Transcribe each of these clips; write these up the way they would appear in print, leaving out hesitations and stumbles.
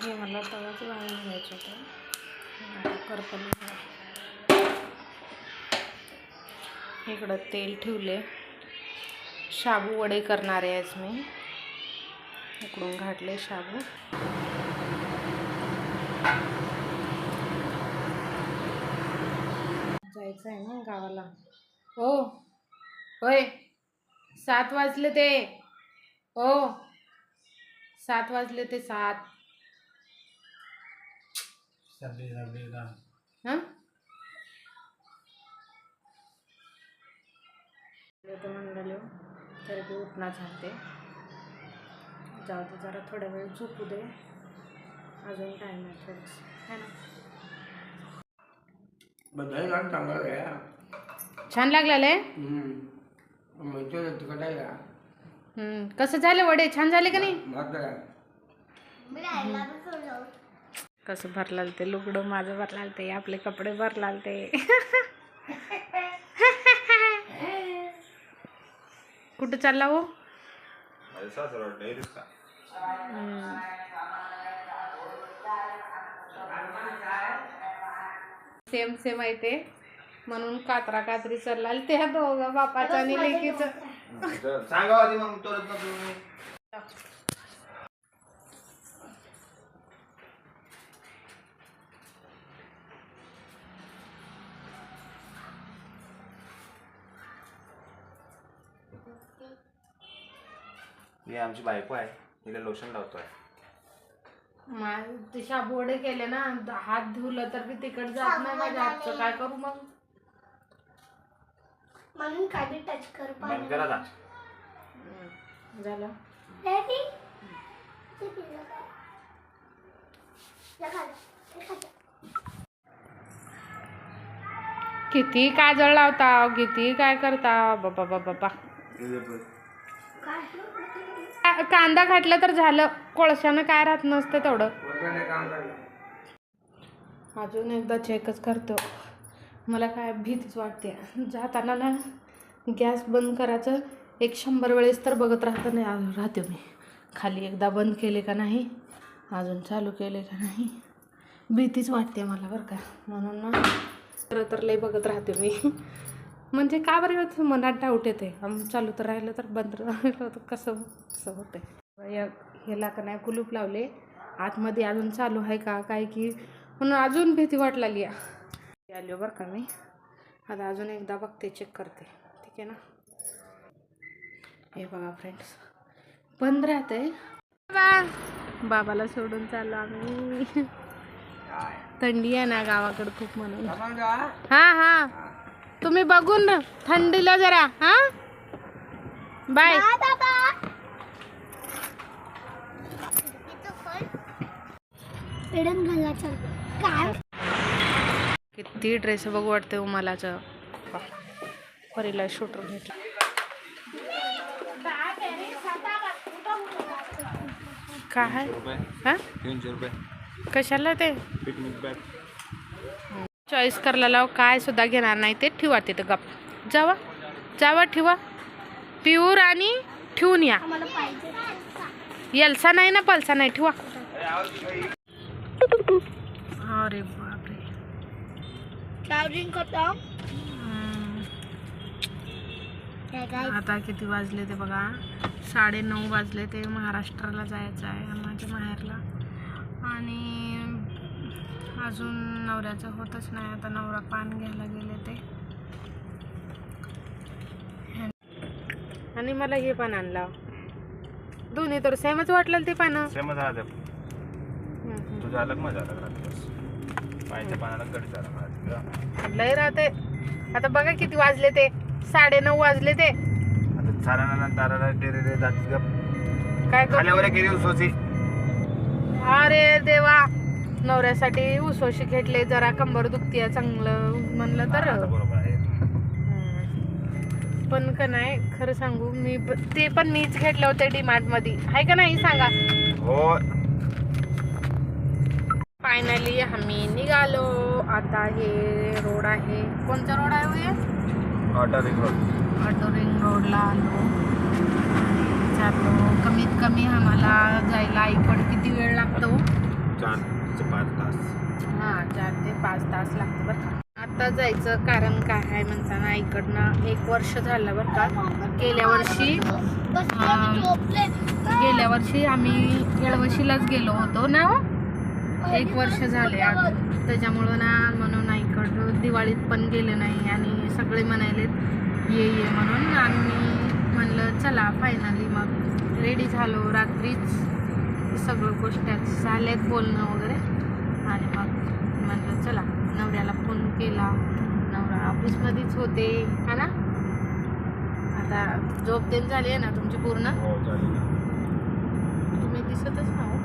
हे मला तवाच वाळून घ्यायचं होतं. करपले. इकडं तेल ठेवले. शाबू वडे करणार आहे आज मी. उकडून घातले शाबू. जायचं आहे ना गावाला. हो होय 7 वाजले ते. हो 7 वाजले ते 7. हां तर म्हणलं तरी बी उठणार झालते. जाऊ दे जरा थोड्या वेळ झोपू दे. अजून टाईम आहे थोडंसं है ना. बदल गाणं चांगलं आहे. छान लागलेलं आहे. तिकट आहे का? कसं झालं वडे छान झाले का नाही. कसं भरलाल ते लुगडं माझं भरलाल ते आपले कपडे भरलाल ते. कुठं चालला हो. सेम सेम आहे ते म्हणून कात्रा कात्री चालला त्या दोघं बापाचं आणि लेकीचं. सांगा आधी मग तोरत नको. ही आमची बायको आहे. हिला लोशन लावतोय. ते शाबू वडे केले ना हात धुलं तर बी तिकड जात नाही माझ्या हातचं. काय करू मग. म्हणून काही टच कर. बंद करा ना. झालं. किती काजळ लावता किती काय करता बाबा बाबा बाबा. कांदा घातला तर झालं. कोळशानं काय राहत नसतं तेवढं. अजून एकदा चेकच करतो. मला काय भीतीच वाटते. जाताना ना गॅस बंद करायचं 100 वेळेस तर बघत राहते मी. खाली एकदा बंद केले का नाही अजून चालू केले का नाही भीतीच वाटते मला बरं का. म्हणून ना तर लय बघत राहते मी. म्हणजे का बरं होतं मनात डाऊट येते. चालू तर राहिलं तर बंद राहिलं तर कसं होतं. ह्याला का नाही कुलूप लावले. आतमध्ये अजून चालू आहे का काय की म्हणून अजून भीती वाटलेली आली बरं का मी. आता अजून एकदा बघते चेक करते. ठीक आहे ना. हे बघा फ्रेंड्स बंद राहतंय. बाबाला सोडून चाललो आम्ही. थंडी आहे ना गावाकडे खूप म्हणून. हां तुम्ही बघून ना थंडीला जरा. हां बाय. किती ड्रेस बघू वाटते उमालाचं. परीला शूटर घेतलं. काय 300 रुपये कशाला ते पिकनिक बॅग. चॉईस करायला लाव. काय सुद्धा घेणार नाही ते ठेवा तिथं गप. जावा ठेवा. प्युअर आणि ठेवून या. एल्सा नाही ना पल्सा नाही ठेवा. अरे बापरे. आता किती वाजले ते बघा. 9:30 वाजले. ते महाराष्ट्राला जायचं आहे माझ्या माहेरला. आणि अजून नवऱ्याचं होतच नाही. आता नवरा पान घ्यायला गेले ते. आणि मला हे पान आणलं. दोन्ही तर सेमच वाटलं ते पानं. सेमच राहते. तुझं अलग मजा अलग पायाच्या पानाला गडी झाला लय राहते. आता बघा किती वाजले ते. 9:30 वाजले ते. आता चाराला ताराला डेरे जाती काय खाल्यावर गेली उसोची. अरे देवा. नवऱ्यासाठी उसोशी घेतले. जरा कंबर दुखती चांगलं म्हणलं तर. बरोबर आहे. पण का नाही खरं सांगू मी ते पण मीच घेतले होते डीमार्ट मध्ये. आहे का नाही सांगा. हो फायनली आम्ही निघालो. आता हे रोड आहे. कोणता रोड आहे हे. ऑटो रिंग रोडला आलो. चाललो. कमीत कमी आम्हाला जायला इकडे किती वेळ लागतो 4 ते 5 तास. हां 4 ते 5 तास लागतं बरं का. आता जायचं कारण काय आहे म्हणताना इकडनं 1 वर्ष झालं बरं का. गेल्या वर्षी आम्ही येळवशीलाच गेलो होतो ना. 1 वर्ष झाले त्याच्यामुळं ना म्हणून इकडं दिवाळीत पण गेलं नाही आणि सगळे म्हणालेत ये म्हणून. आम्ही म्हणलं चला फायनली मग रेडी झालो. रात्रीच सगळं गोष्टी झाल्यात बोलणं वगैरे आणि मग म्हटलं चला. नवऱ्याला फोन केला. नवरा ऑफिसमध्येच होते हा ना. आता झोप देण झाली आहे ना तुमची पूर्ण. हो चालेल ना. तुम्ही दिसतच ना हो.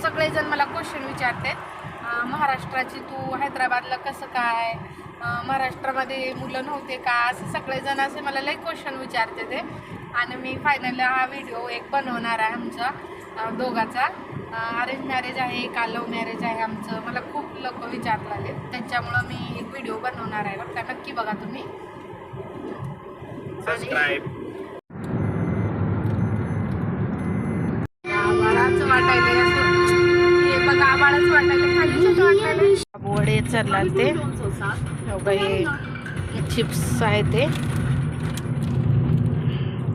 सगळेजण मला क्वेश्चन विचारतात महाराष्ट्राची तू हैदराबादला कसं काय, महाराष्ट्रामध्ये मुलं नव्हते का, असं सगळेजण असे मला लई क्वेश्चन विचारते ते. आणि मी फायनली हा व्हिडिओ एक बनवणार आहे आमचा दोघाचा. अरेंज मॅरेज आहे का लव्ह मॅरेज आहे आमचं, मला खूप लोक विचारले. त्याच्यामुळं मी एक व्हिडिओ बनवणार आहे बघा. नक्की बघा तुम्ही. सबस्क्राईब. आबाळाचं वाटायला असं हे बघा. आबाळाच वाटायला खाली वाटायला वडे चरला ते हे चिप्स आहे ते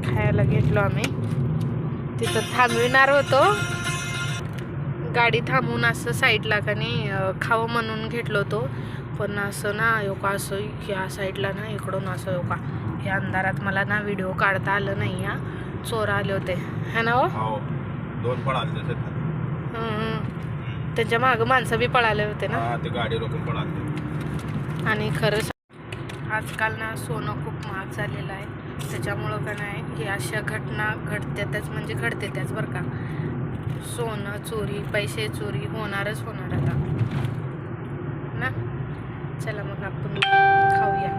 खायला घेतलो आम्ही. तिथं थांबविणार होतो गाडी थांबवून असं साईडला का नाही खावं म्हणून घेतलो होतो. पण असं ना योका असं ह्या साईडला ना इकडून असं योका ह्या अंधारात मला ना व्हिडिओ काढता आलं नाही. हा चोर आले होते है ना. हो 2 पळाले त्यांच्या मागं माणसं बी पळाले होते ना. ते गाडी रोखून पळाले. आणि खरं आजकाल ना सोनं खूप महाग झालेलं आहे. त्याच्यामुळं का नाही की अशा घटना घडतातच म्हणजे घडते त्याच बरं का. सोनं चोरी पैसे चोरी होणारच होणार आता ना. चला मग आपण खाऊया.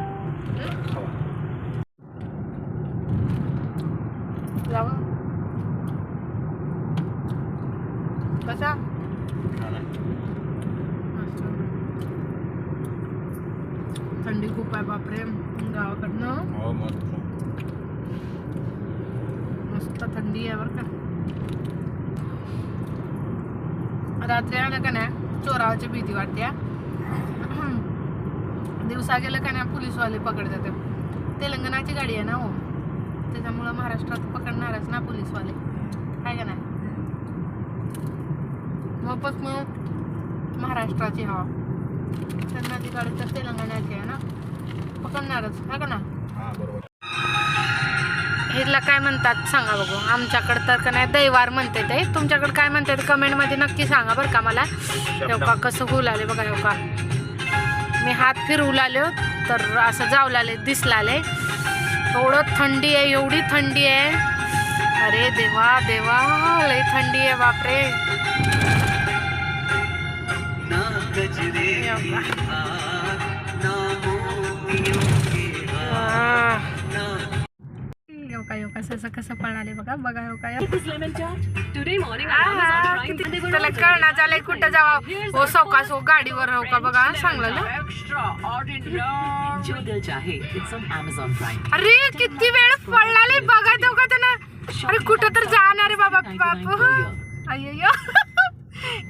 जाऊ कसा थंडी खूप आहे बापरे गावाकडनं. हो मस्त थंडी आहे बरं का. रात्री आलं का नाही चोरावाची भीती वाटते. दिवसा गेलं का नाही पोलीसवाले पकडतात. तेलंगणाची गाडी आहे ना हो, त्याच्यामुळं महाराष्ट्रात पकडणारच ना पोलीसवाले आहे का नाही. वापस मग महाराष्ट्राची हवा तेलंगणाची गाडी तर तेलंगणाची आहे ना पकडणारच आहे का ना. ह्याला काय म्हणतात सांगा बघू. आमच्याकडं तर का नाही दैवार म्हणते ते. तुमच्याकडे काय म्हणतात कमेंटमध्ये नक्की सांगा बरं का मला. का कसं होऊ लागले बघा. का मी हात फिरवू लागले तर असं जाऊ लागले दिसलाले. एवढं थंडी आहे एवढी थंडी आहे. अरे देवा देवा लई थंडी आहे बापरे. कसं कसं पळाले बघा बघा हो काय. त्याला कळणार झालंय कुठं जावं हो. सावकाश हो गाडीवर हो का बघा सांगलं. अरे किती वेळ पळाले बघा तो का त्यांना. अरे कुठं तर जाणार आहे बाबा बाप. अय्यो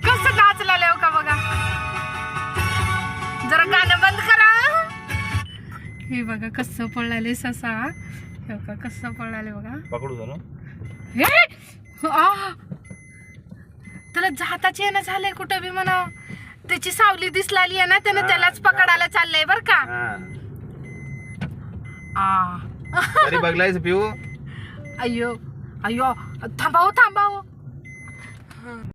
कसं नाचलाले हो का बघा. जरा गाणं बंद करा. हे बघा कसं पळाले ससा. हे बघा कसं पळाले बघा. पकडू झालं हे त्याला जाताची आहे ना झालंय कुठं बी म्हणा. त्याची सावली दिसलाली आहे ना त्यानं त्यालाच पकडायला चाललंय बर का. अरे बघलायस पिऊ. अय्यो अय्यो थांबाव थांबाव.